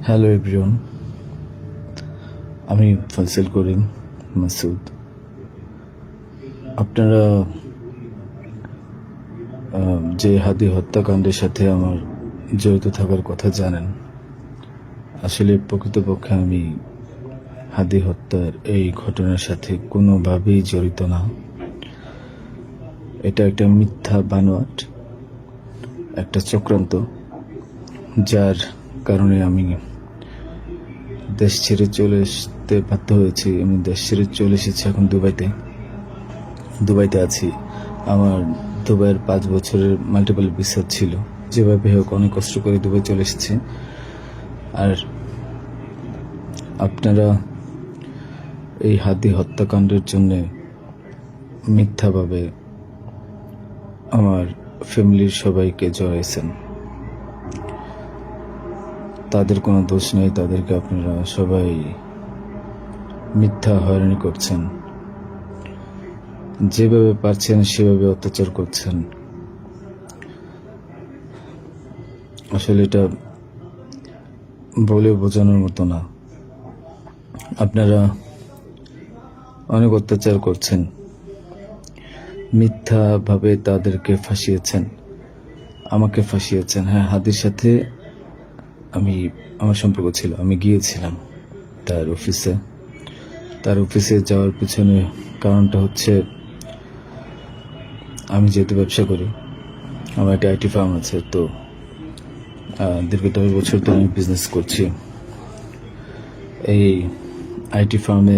Hello everyone, আমি ফয়সাল করিম মাসুদ। আপনারা যে হাদি হত্যাকাণ্ডের সাথে আমার জড়িত থাকার কথা জানেন। আসলে প্রকৃতপক্ষে আমি হাদি হত্যার এই ঘটনার সাথে কোনোভাবেই জড়িত না। এটা একটা মিথ্যা বানোয়াট, একটা চক্রান্ত, যার কারণে আমি দেশ ছেড়ে চলে আসতে বাধ্য হয়েছি। আমি দেশ ছেড়ে চলে এসেছি এখন দুবাইতে আছি। আমার দুবাইয়ের 5 বছরের মাল্টিপল ভিসা ছিল। যেভাবে হোক অনেক কষ্ট করে দুবাই চলে এসেছি। আর আপনারা এই হাদি হত্যাকাণ্ডের জন্য মিথ্যাভাবে আমার ফ্যামিলির সবাইকে জড়াইছেন। তাদের কোনো দোষ নেই, তাদেরকে আপনারা সবাই মিথ্যা হয়রানি করছেন। যেভাবে পারছেন সেভাবে অত্যাচার করছেন। আসলে এটা বলে বোঝানোর মতো না। আপনারা অনেক অত্যাচার করছেন, মিথ্যাভাবে তাদেরকে ফাঁসিয়েছেন, আমাকে ফাঁসিয়েছেন। হ্যাঁ, হাদির সাথে আমার সম্পর্ক ছিল। আমি গিয়েছিলাম তার অফিসে যাওয়ার পিছনে কারণটা হচ্ছে, আমি যেহেতু ব্যবসা করি, আমার একটা আইটি ফার্ম আছে। তো দীর্ঘ 10 বছর তো আমি বিজনেস করছি। এই আইটি ফার্মে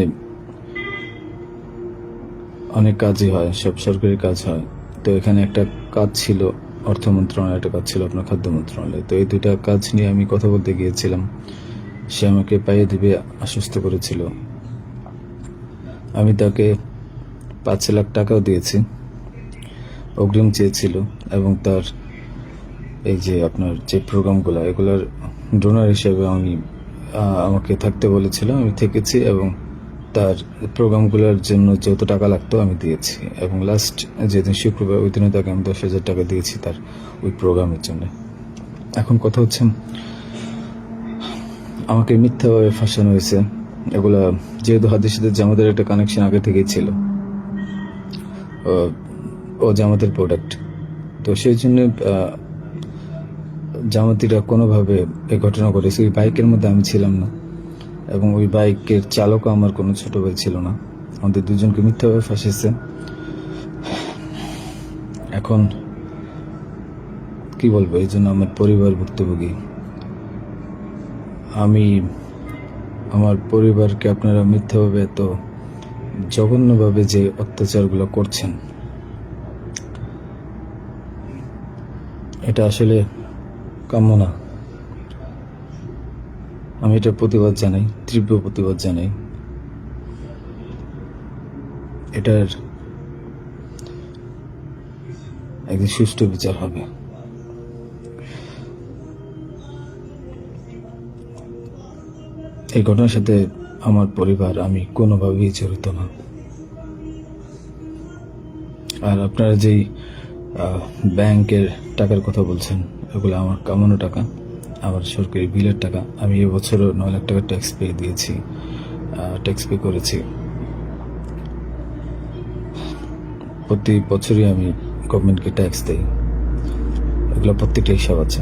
অনেক কাজই হয়, সব সরকারি কাজ হয়। তো এখানে একটা কাজ ছিল অর্থ মন্ত্রণালয়, একটা কাজ ছিল আপনার খাদ্য মন্ত্রণালয়। তো এই দুইটা কাজ নিয়ে আমি কথা বলতে গিয়েছিলাম। সে আমাকে পাইয়ে দিবে আশ্বস্ত করেছিল। আমি তাকে 5 লাখ টাকাও দিয়েছি, অগ্রিম চেয়েছিল। এবং তার এই যে আপনার যে প্রোগ্রামগুলো, এগুলোর ডোনার হিসেবে আমাকে থাকতে বলেছিল। আমি থেকেছি এবং তার প্রোগ্রামগুলোর জন্য যত টাকা লাগতো আমি দিয়েছি। এবং লাস্ট যেদিন শুক্রবার, ওই দিনে তাকে আমি 10,000 টাকা দিয়েছি তার ওই প্রোগ্রামের জন্য। এখন কথা হচ্ছে, আমাকে মিথ্যাভাবে ফাঁসানো হয়েছে। এগুলা যেহেতু হাদির সাথে জামাতের একটা কানেকশন আগে থেকেই ছিল, ও জামাতের প্রোডাক্ট। তো সেই জন্য জামাতিরা কোনোভাবে এই ঘটনা ঘটেছে। ওই বাইকের মধ্যে আমি ছিলাম না, এবং ওই বাইকের চালকও আমার কোনো ছোট ভাই ছিল না। আমাদের দুজনকে মিথ্যাভাবে ফাঁসিয়েছে। এখন কি বলবো, এই জন্য আমার পরিবার ভুক্তভোগী। আমার পরিবারকে আপনারা মিথ্যাভাবে এত জঘন্যভাবে যে অত্যাচারগুলো করছেন, এটা আসলে কাম্য না। আমি এটার প্রতিবাদ জানাই, তীব্র প্রতিবাদ জানাই। এটার একদিন সুষ্ঠু বিচার হবে। এই ঘটনার সাথে আমার পরিবার, আমি কোনোভাবেই জড়িত না। আর আপনারা যেই ব্যাংকের টাকার কথা বলছেন, এগুলো আমার কামানো টাকা, আমার সরকারি বিলের টাকা। আমি এবছরও 9 লাখ টাকা ট্যাক্স পে করেছি। প্রতি বছরই আমি গভর্নমেন্টকে ট্যাক্স দিই। এগুলো প্রত্যেকটা হিসাব আছে।